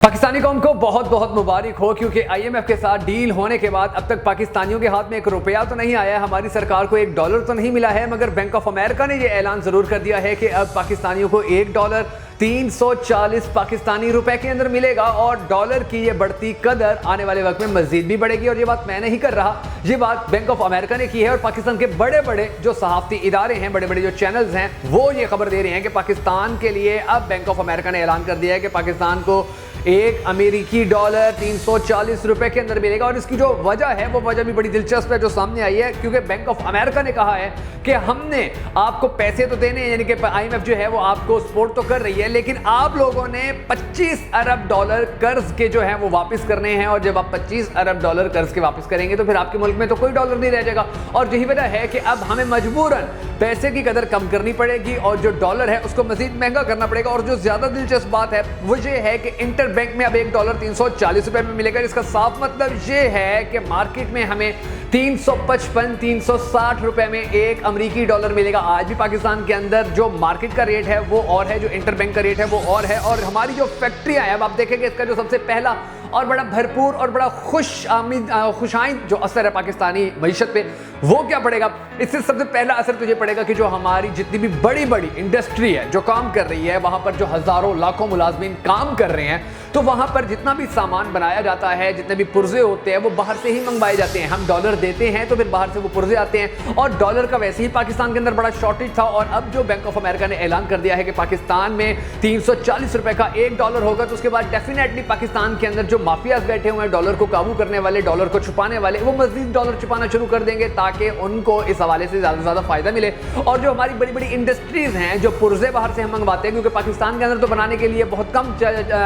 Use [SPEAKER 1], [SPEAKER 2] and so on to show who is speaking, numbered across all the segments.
[SPEAKER 1] पाकिस्तानी कौम को बहुत बहुत मुबारक हो, क्योंकि आईएमएफ के साथ डील होने के बाद अब तक पाकिस्तानियों के हाथ में एक रुपया तो नहीं आया है, हमारी सरकार को $1 तो नहीं मिला है, मगर बैंक ऑफ अमेरिका ने यह ऐलान जरूर कर दिया है कि अब पाकिस्तानियों को $1 340 पाकिस्तानी रुपए के अंदर मिलेगा और डॉलर की ये बढ़ती कदर आने वाले वक्त में मजीद भी बढ़ेगी। और ये बात मैं नहीं कर रहा, ये बात बैंक ऑफ अमेरिका ने की है और पाकिस्तान के बड़े बड़े जो सहाफती इदारे हैं, बड़े बड़े जो चैनल्स हैं, वो ये खबर दे रहे हैं कि पाकिस्तान के लिए अब बैंक ऑफ अमेरिका ने ऐलान कर दिया है कि पाकिस्तान को एक अमेरिकी डॉलर 340 रुपए के अंदर मिलेगा। और इसकी जो वजह है वो वजह भी बड़ी दिलचस्प है जो सामने आई है, क्योंकि बैंक ऑफ अमेरिका ने कहा है कि हमने आपको पैसे तो देने हैं, यानी कि आईएमएफ जो है वो आपको सपोर्ट तो कर रही है, लेकिन आप लोगों ने 25 अरब डॉलर कर्ज के जो है वो वापस करने हैं। और जब आप 25 अरब डॉलर कर्ज के वापस करेंगे तो फिर आपके मुल्क में तो कोई डॉलर नहीं रह जाएगा। और यही वजह है कि अब हमें मजबूरन पैसे की कदर कम करनी पड़ेगी और जो डॉलर है उसको मजीद महंगा करना पड़ेगा। और जो ज्यादा दिलचस्प बात है वो ये है कि इंटर बैंक में अब $1 340 रुपए में मिलेगा, जिसका साफ मतलब ये है कि मार्केट में हमें 355 360 रुपए में एक अमेरिकी डॉलर मिलेगा। आज भी पाकिस्तान के अंदर जो मार्केट का रेट है वो और है, जो इंटर बैंक का रेट है वो और है। और हमारी जो फैक्ट्रियां हैं, अब आप देखेंगे इसका जो सबसे पहला और बड़ा भरपूर और बड़ा खुशाइंद जो असर है पाकिस्तानी मईशत पे, वो क्या पड़ेगा? इससे सबसे पहला असर तो ये पड़ेगा कि जो हमारी जितनी भी बड़ी बड़ी इंडस्ट्री है जो काम कर रही है, वहां पर जो हजारों लाखों मुलाजमीन काम कर रहे हैं, तो वहां पर जितना भी सामान बनाया जाता है, जितने भी पुर्जे होते हैं, वो बाहर से ही मंगवाए जाते हैं। हम डॉलर देते हैं तो फिर बाहर से वो पुर्जे आते हैं। और डॉलर का वैसे ही पाकिस्तान के अंदर बड़ा शॉर्टेज था, और अब जो बैंक ऑफ अमेरिका ने ऐलान कर दिया है कि पाकिस्तान में 340 रुपए का $1 होगा, तो उसके बाद डेफिनेटली पाकिस्तान के अंदर जो माफियाज बैठे हुए हैं डॉलर को काबू करने वाले, डॉलर को छुपाने वाले, वो मजीद डॉलर छुपाना शुरू कर देंगे ताकि उनको इस हवाले से ज्यादा से ज्यादा फायदा मिले। और जो हमारी बड़ी बड़ी इंडस्ट्रीज हैं, जो पुर्जे बाहर से हम मंगवाते हैं, क्योंकि पाकिस्तान के अंदर तो बनाने के लिए बहुत कम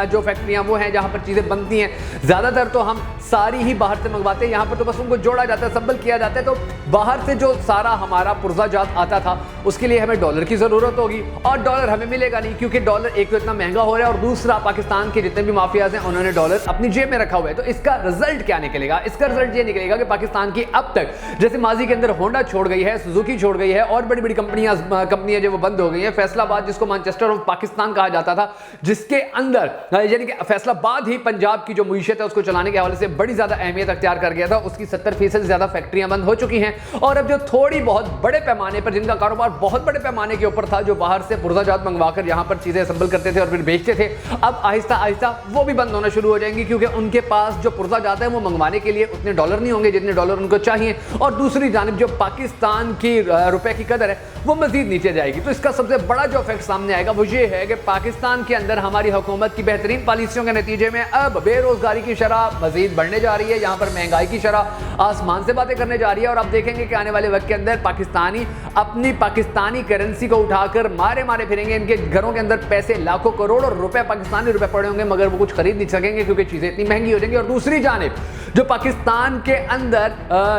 [SPEAKER 1] जो फैक्ट्रियां वो हैं जहां पर चीजें बनती हैं, ज्यादातर तो हम सारी ही बाहर से मंगवाते हैं। यहाँ पर तो बस उनको जोड़ा जाता है, असेंबल किया जाता है। तो बाहर से जो सारा हमारा पुर्जा जात आता था उसके लिए हमें डॉलर की जरूरत होगी, और डॉलर हमें मिलेगा नहीं, क्योंकि डॉलर एक तो इतना महंगा हो रहा है और दूसरा पाकिस्तान के जितने भी माफियाज हैं उन्होंने डॉलर अपनी जेब में रखा हुआ है। तो इसका रिजल्ट क्या निकलेगा? इसका रिजल्ट ये निकलेगा कि पाकिस्तान की अब तक जैसे माजी के अंदर होंडा छोड़ गई है, सुजुकी छोड़ गई है, और बड़ी बड़ी कंपनियां जो वो बंद हो गई हैं। फैसलाबाद, जिसको मैनचेस्टर ऑफ पाकिस्तान कहा जाता था, जिसके अंदर यानी कि फैसलाबाद ही पंजाब की जो मुईशत है उसको चलाने के हवाले से बड़ी ज्यादा अहमियत अख्तियार कर गया था, उसकी 70% से ज्यादा फैक्ट्रियां बंद हो चुकी हैं। और अब जो थोड़ी बहुत बड़े पैमाने पर, जिनका कारोबार बहुत बड़े पैमाने के ऊपर था, जो बाहर से पुर्जाजात मंगवाकर यहां पर चीजें असेंबल करते थे और फिर बेचते थे, अब आहिस्ता आहिस्ता वो भी बंद होना शुरू हो जाएंगी, क्योंकि उनके पास जो पुर्जा जाता है वो मंगवाने के लिए उतने डॉलर नहीं होंगे जितने डॉलर उनको चाहिए। और दूसरी जानिब जो पाकिस्तान की रुपए की कदर है वो मजीद नीचे जाएगी। तो इसका सबसे बड़ा जो इफेक्ट सामने आएगा वो ये है कि पाकिस्तान के अंदर हमारी हुकूमत की बेहतरीन पॉलिसियों के नतीजे में अब बेरोजगारी की शरह मजीद बढ़ने जा रही है, यहाँ पर महंगाई की शरह आसमान से बातें करने जा रही है। और आप देखेंगे कि आने वाले वक्त के अंदर पाकिस्तानी अपनी पाकिस्तानी करेंसी को उठाकर मारे मारे फिरेंगे। इनके घरों के अंदर पैसे लाखों करोड़ों रुपए पाकिस्तानी रुपए पड़े होंगे, मगर वो कुछ खरीद नहीं सकेंगे क्योंकि चीजें इतनी महंगी हो जाएंगी। और दूसरी जानिब जो पाकिस्तान के अंदर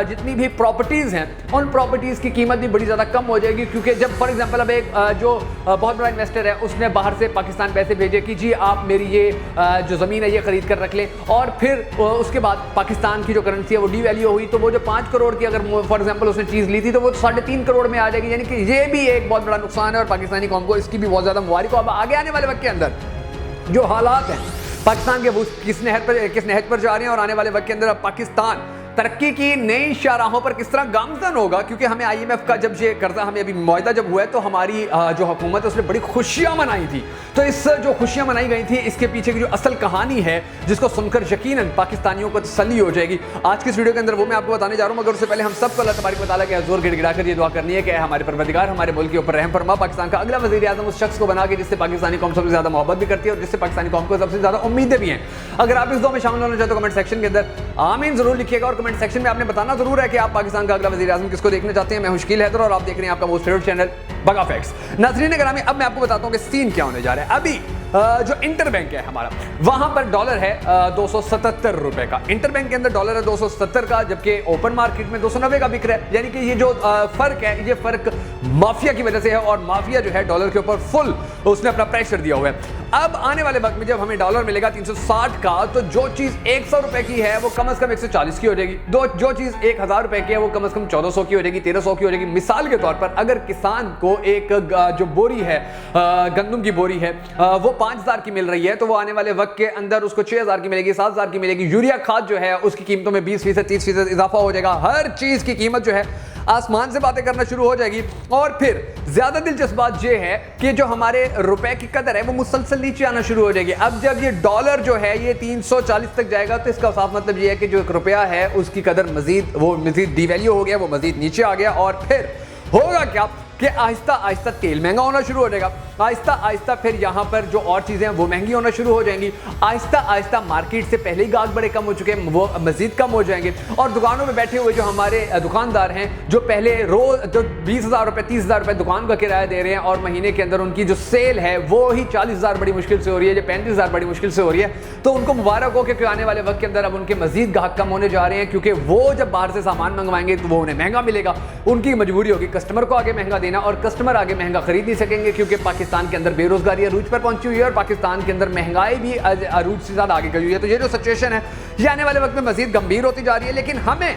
[SPEAKER 1] जितनी भी प्रॉपर्टीज हैं, उन प्रॉपर्टीज की कीमत भी बड़ी ज्यादा कम हो जाएगी, क्योंकि जब फॉर एग्जांपल अब एक जो बहुत बड़ा इन्वेस्टर है उसने बाहर से पाकिस्तान पैसे भेजे कि जी आप मेरी ये जो जमीन है ये खरीद कर रख लें, और फिर उसके बाद पाकिस्तान की जो करेंसी है वो डीवैल्यू हुई, तो वो जो 5 करोड़ की अगर फॉर एग्जांपल उसने चीज ली थी तो वो 3.5 करोड़ में आ जाएगी। यानी कि ये भी एक बहुत बड़ा नुकसान है और पाकिस्तानी कौम को इसकी भी बहुत ज्यादा मुबारक हो। अब आगे आने वाले वक्त के अंदर जो हालात हैं पाकिस्तान के, वो किस नहज पर जा रहे हैं, और आने वाले वक्त के अंदर अब पाकिस्तान तरक्की की नई शाहराहों पर किस तरह गामजन होगा। क्योंकि हमें आईएमएफ का जब ये कर्जा हमें अभी मुआहदा जब हुआ है तो हमारी जो हुकूमत है उसने बड़ी खुशियां मनाई थी। तो इस जो खुशियां मनाई गई थी इसके पीछे की जो असल कहानी है, जिसको सुनकर यकीनन पाकिस्तानियों को तसल्ली हो जाएगी, आज की इस वीडियो के अंदर वो मैं आपको बताने जा रहा हूं। मगर उससे पहले हम सबको अल्लाह तबारक व तआला के हुज़ूर गिड़गिड़ाकर ये दुआ करनी है कि हमारे परवरदिगार हमारे मुल्क के ऊपर रहम फरमा, पाकिस्तान का अगला वज़ीर आज़म उस शख्स को बना के जिससे पाकिस्तानी कौम सबसे ज्यादा मोहब्बत भी करती है और जिससे पाकिस्तानी कौम को सबसे ज्यादा उम्मीदें भी हैं। अगर आप इस दुआ में शामिल होना चाहते हो कमेंट सेक्शन के अंदर आमीन जरूर लिखिएगा, और कमेंट सेक्शन में आपने बताना जरूर है कि आप पाकिस्तान का अगला वज़ीर आज़म किसको देखना चाहते हैं। मैं हूं शकील हैदर और आप देख रहे हैं आपका मोस्ट फेवरेट चैनल बगा फैक्ट्स। नाज़रीन ग्रामी, अब मैं आपको बताता हूं कि सीन क्या होने जा रहा है। अभी जो इंटर बैंक है हमारा, वहां पर डॉलर है 277 रुपए का। इंटर बैंक के अंदर डॉलर है 270 का, जबकि ओपन मार्केट में 290 का बिक रहा है। यानी कि ये जो फर्क है, ये फर्क माफिया की वजह से है, और माफिया जो है डॉलर के ऊपर फुल उसने अपना प्रेशर दिया हुआ है। अब आने वाले वक्त में जब हमें डॉलर मिलेगा 360 का, तो जो चीज 100 रुपए की है वो कम से कम 140 की हो जाएगी, जो चीज 1000 रुपए की है वो कम से कम 1400 की हो जाएगी, 1300 की हो जाएगी। मिसाल के तौर पर अगर किसान को एक जो बोरी है गंदम की बोरी है वो 5000 की मिल रही है, तो वो आने वाले वक्त के अंदर उसको 6000 की मिलेगी, 7000 की मिलेगी। यूरिया खाद जो है उसकी कीमतों में 20%, 30% इजाफा हो जाएगा। हर चीज की कीमत जो है आसमान से बातें करना शुरू हो जाएगी। और फिर ज्यादा दिलचस्प बात यह है कि जो हमारे रुपए की कदर है वो मुसलसल नीचे आना शुरू हो जाएगी। अब जब ये डॉलर जो है ये 340 तक जाएगा, तो इसका साफ मतलब ये है कि जो एक रुपया है उसकी कदर मजीद डिवैल्यू हो गया, वो मजीद नीचे आ गया। और फिर होगा क्या कि आहिस्ता आहिस्ता तेल महंगा होना शुरू हो जाएगा, आहिस्ता आहिस्ता फिर यहाँ पर जो और चीज़ें हैं वो महंगी होना शुरू हो जाएंगी। आहिस्ता आहिस्ता मार्केट से पहले ही गाहक बड़े कम हो चुके हैं, वो मजीद कम हो जाएंगे। और दुकानों में बैठे हुए जो हमारे दुकानदार हैं, जो पहले रोज जो 20,000 रुपये 30,000 रुपये दुकान का किराया दे रहे हैं, और महीने के अंदर उनकी जो सेल है वो ही 40,000 बड़ी मुश्किल से हो रही है, जो 35,000 बड़ी मुश्किल से हो रही है, तो उनको मुबारक हो कि आने वाले वक्त के अंदर अब उनके मजीद गाहक कम होने जा रहे हैं, क्योंकि वो जब बाहर से सामान मंगवाएंगे तो वो उन्हें महंगा मिलेगा। उनकी मजबूरी होगी कस्टमर को आगे महंगा देना, और कस्टमर आगे महंगा खरीद नहीं सकेंगे, क्योंकि पाकिस्तान के अंदर बेरोजगारी अरूज पर पहुंची हुई है और पाकिस्तान के अंदर महंगाई भी अरूज से ज्यादा आगे गई हुई है। तो ये जो सिचुएशन है ये आने वाले वक्त में मजीद गंभीर होती जा रही है। लेकिन हमें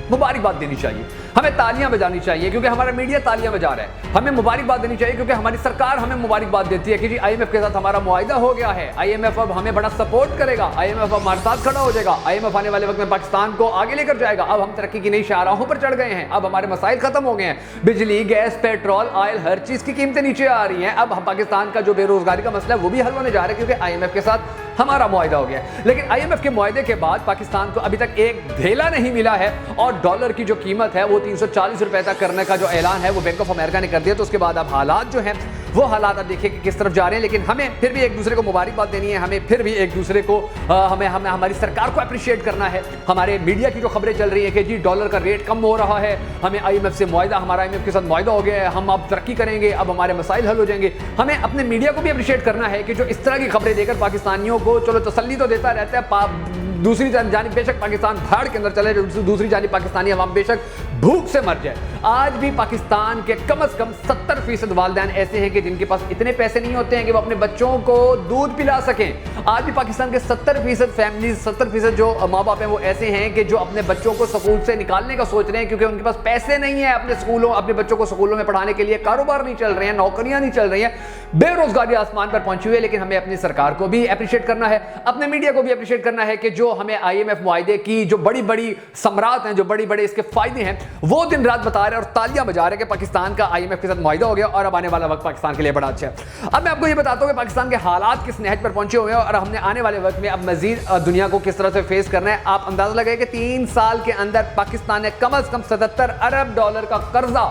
[SPEAKER 1] मुबारकबाद देनी चाहिए, हमें तालियां बजानी चाहिए, क्योंकि हमारा मीडिया तालियां बजा रहा है। हमें मुबारकबाद देनी चाहिए क्योंकि हमारी सरकार हमें मुबारकबाद देती है कि जी आईएमएफ के साथ हमारा मुआहिदा हो गया है, आईएमएफ अब हमें बड़ा सपोर्ट करेगा, आईएमएफ अब हमारे साथ खड़ा हो जाएगा, आईएमएफ आने वाले वक्त में पाकिस्तान को आगे लेकर जाएगा। अब हम तरक्की की नई शाहराहों पर चढ़ गए हैं, अब हमारे मसाइल खत्म हो गए हैं, बिजली, गैस, पेट्रोल, ऑयल, हर चीज की कीमतें नीचे आ रही हैं। अब पाकिस्तान का जो बेरोजगारी का मसला है वो भी हल होने जा रहा है, क्योंकि आईएमएफ के साथ हमारा मुआहिदा हो गया है। लेकिन आईएमएफ के मुआहिदे के बाद पाकिस्तान को अभी तक एक धेला नहीं मिला है, और डॉलर की जो कीमत है वो 340 रुपए तक करने का जो ऐलान है वो बैंक ऑफ अमेरिका ने कर दिया। तो उसके बाद अब हालात जो हैं वो हालात अब देखिए कि किस तरफ जा रहे हैं। लेकिन हमें फिर भी एक दूसरे को मुबारकबाद देनी है, हमें फिर भी एक दूसरे को हमें हमारी सरकार को अप्रिशिएट करना है। हमारे मीडिया की जो खबरें चल रही है कि जी डॉलर का रेट कम हो रहा है, हमें आईएमएफ से मुआहिदा, हमारा आईएमएफ के साथ मुआहिदा हो गया है, हम अब तरक्की करेंगे, अब हमारे मसाइल हल हो जाएंगे। हमें अपने मीडिया को भी अप्रिशिएट करना है कि जो इस तरह की खबरें देकर पाकिस्तानियों को चलो तसल्ली तो देता रहता है, दूसरी जानिब बेशक पाकिस्तान भाड़ के अंदर चले, दूसरी जानिब पाकिस्तानी अवाम बेशक भूख से मर जाए। आज भी पाकिस्तान के कम से कम 70% वालिदैन ऐसे हैं कि जिनके पास इतने पैसे नहीं होते हैं कि वो अपने बच्चों को दूध पिला सकें। आज भी पाकिस्तान के 70% फैमिलीज, 70% जो माँ बाप हैं वो ऐसे हैं कि जो अपने बच्चों को स्कूल से निकालने का सोच रहे हैं, क्योंकि उनके पास पैसे नहीं है अपने बच्चों को स्कूलों में पढ़ाने के लिए, कारोबार नहीं चल रहे हैं, नौकरियां नहीं चल रही हैं, बेरोजगारी आसमान पर पहुंची हुई है। लेकिन हमें अपनी सरकार को भी अप्रिशिएट करना है, अपने मीडिया को भी अप्रिशिएट करना है कि जो हमें आईएमएफ मुआहिदे की जो बड़ी बड़ी सम्राट हैं, जो बड़ी बड़े इसके फायदे हैं, वो दिन रात बता रहे हैं और तालियां बजा रहे हैं कि पाकिस्तान का आईएमएफ के साथ मुआहिदा हो गया और अब आने वाला वक्त पाकिस्तान के लिए बड़ा अच्छा है। अब मैं आपको ये बताता हूं कि पाकिस्तान के हालात किस नहज पर पहुंचे हुए हैं और हमने आने वाले वक्त में अब मजीद दुनिया को किस तरह से फेस करना है। आप अंदाजा लगाइए कि 3 साल के अंदर पाकिस्तान ने कम से कम 77 अरब डॉलर का कर्जा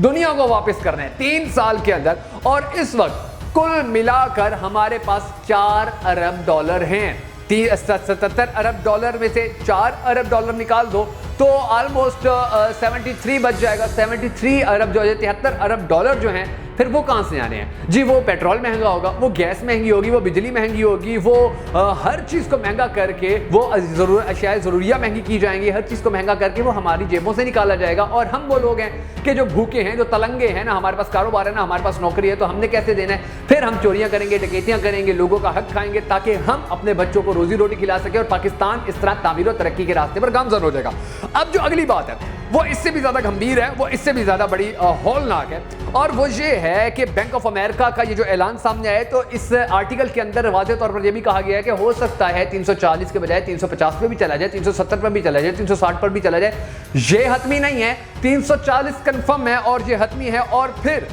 [SPEAKER 1] दुनिया को वापस करना है 3 साल के अंदर। और इस वक्त कुल मिलाकर हमारे पास 4 अरब डॉलर हैं। 77 अरब डॉलर में से 4 अरब डॉलर निकाल दो तो ऑलमोस्ट 73 बच जाएगा। 73 अरब जो है 73 अरब डॉलर जो हैं फिर वो कहां से आने हैं जी? वो पेट्रोल महंगा होगा, वो गैस महंगी होगी, वो बिजली महंगी होगी, वो हर चीज़ को महंगा करके वो अशियाए ज़रूरिया महंगी की जाएंगी, हर चीज़ को महंगा करके वो हमारी जेबों से निकाला जाएगा। और हम वो लोग हैं कि जो भूखे हैं, जो तलंगे हैं, ना हमारे पास कारोबार है ना हमारे पास नौकरी है, तो हमने कैसे देना है? फिर हम चोरियां करेंगे, डकैतियां करेंगे, लोगों का हक खाएंगे ताकि हम अपने बच्चों को रोजी रोटी खिला सके और पाकिस्तान इस तरह तामीर और तरक्की के रास्ते पर गामजन हो जाएगा। अब जो अगली बात है वो इससे भी ज्यादा गंभीर है, वो इससे भी ज्यादा बड़ी हौलनाक है, और वो ये है कि बैंक ऑफ अमेरिका का ये जो ऐलान सामने आया, तो इस आर्टिकल के अंदर वाज़ेह तौर पर यह भी कहा गया है कि हो सकता है 340 के बजाय 350 पे भी चला जाए, 370 पर भी चला जाए, 360 पर भी चला जाए। ये हतमी नहीं है, 340 कंफर्म है और ये हतमी है। और फिर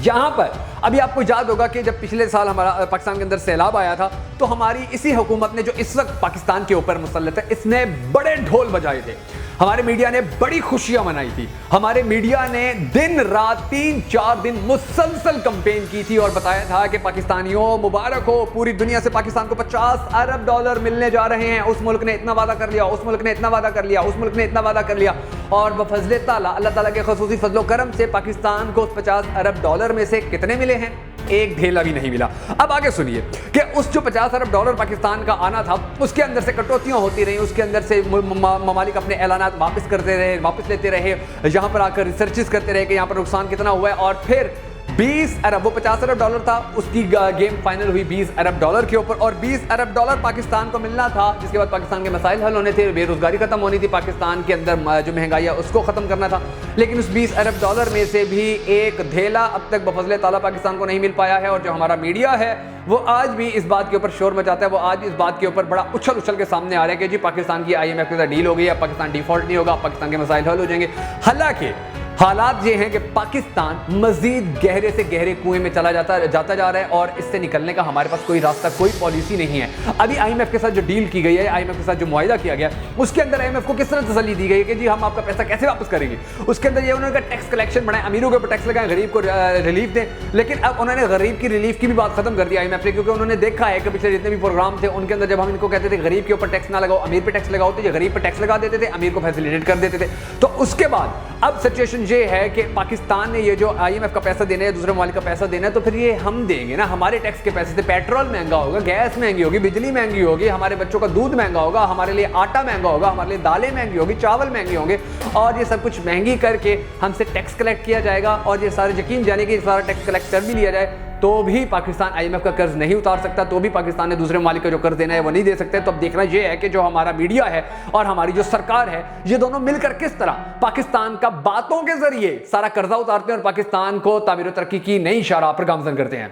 [SPEAKER 1] यहां पर अभी आपको याद होगा कि जब पिछले साल हमारा पाकिस्तान के अंदर सैलाब आया था, तो हमारी इसी हुकूमत ने जो इस वक्त पाकिस्तान के ऊपर मुसल्लत है, इसने बड़े ढोल बजाए थे, हमारे मीडिया ने बड़ी खुशियां मनाई थी, हमारे मीडिया ने दिन रात 3-4 दिन मुसलसल कंपेन की थी और बताया था कि पाकिस्तानियों मुबारक हो, पूरी दुनिया से पाकिस्तान को 50 अरब डॉलर मिलने जा रहे हैं, उस मुल्क ने इतना वादा कर लिया, उस मुल्क ने इतना वादा कर लिया, उस मुल्क ने इतना वादा कर लिया। और बफज़ले ताला, अल्लाह ताला के खुसूसी फजलो करम से पाकिस्तान को 50 अरब डॉलर में से कितने मिले हैं? एक ढेला भी नहीं मिला। अब आगे सुनिए कि उस जो 50 अरब डॉलर पाकिस्तान का आना था, उसके अंदर से कटौतियां होती रही, उसके अंदर से ममालिक अपने ऐलानात वापस करते रहे, वापस लेते रहे, यहाँ पर आकर रिसर्चेस करते रहे कि यहाँ पर नुकसान कितना हुआ है, और फिर 20 अरब, वो 50 अरब डॉलर था, उसकी गेम फाइनल हुई 20 अरब डॉलर के ऊपर, और 20 अरब डॉलर पाकिस्तान को मिलना था, जिसके बाद पाकिस्तान के मसाइल हल होने थे, बेरोजगारी खत्म होनी थी, पाकिस्तान के अंदर जो महंगाई है उसको खत्म करना था। लेकिन उस 20 अरब डॉलर में से भी एक धेला अब तक बफजले ताला पाकिस्तान को नहीं मिल पाया है। और जो हमारा मीडिया है वो आज भी इस बात के ऊपर शोर मचाता है, वो आज इस बात के ऊपर बड़ा उछल के सामने आ रहा है कि जी पाकिस्तान की IMF के साथ डील हो गई है, पाकिस्तान डिफॉल्ट नहीं होगा, पाकिस्तान के मसाइल हल हो जाएंगे। हालांकि हालात ये हैं कि पाकिस्तान मजीद गहरे से गहरे कुएं में चला जाता जा रहा है, और इससे निकलने का हमारे पास कोई रास्ता, कोई पॉलिसी नहीं है। अभी IMF के साथ जो डील की गई है, IMF के साथ जो मुआहिदा किया गया, उसके अंदर IMF को किस तरह तसल्ली दी गई है कि जी हम आपका पैसा कैसे वापस करेंगे। उसके अंदर ये उन्होंने टैक्स कलेक्शन बढ़ाए, अमीरों के ऊपर टैक्स लगाए, गरीब को रिलीफ दें। लेकिन अब उन्होंने गरीब की रिलीफ की भी बात खत्म कर दी IMF ने, क्योंकि उन्होंने देखा है कि पिछले जितने भी प्रोग्राम थे उनके अंदर जब हम इनको कहते थे गरीब के ऊपर टैक्स ना लगाओ, अमीर पे टैक्स लगाओ, तो ये गरीब पे टैक्स लगा देते थे, अमीर को फैसिलिटेट कर देते थे। तो उसके बाद अब सिचुएशन ये है कि पाकिस्तान ने ये जो IMF का पैसा देना है, दूसरे ममालिक का पैसा देना है, तो फिर ये हम देंगे ना, हमारे टैक्स के पैसे से पेट्रोल महंगा होगा, गैस महंगी होगी, बिजली महंगी होगी, हमारे बच्चों का दूध महंगा होगा, हमारे लिए आटा महंगा होगा, हमारे लिए दालें महंगी होगी, चावल महंगे होंगे, और ये सब कुछ महंगी करके हमसे टैक्स कलेक्ट किया जाएगा। और ये सारे यकीन जाने कि सारा टैक्स कलेक्ट कर भी लिया जाए तो भी पाकिस्तान IMF का कर्ज नहीं उतार सकता, तो भी पाकिस्तान ने दूसरे ममालिक का जो कर्ज देना है वो नहीं दे सकते। तो अब देखना यह है कि जो हमारा मीडिया है और हमारी जो सरकार है, ये दोनों मिलकर किस तरह पाकिस्तान का बातों के जरिए सारा कर्जा उतारते हैं और पाकिस्तान को तामीर तरक्की की नई शाहराह पर गामजन करते हैं।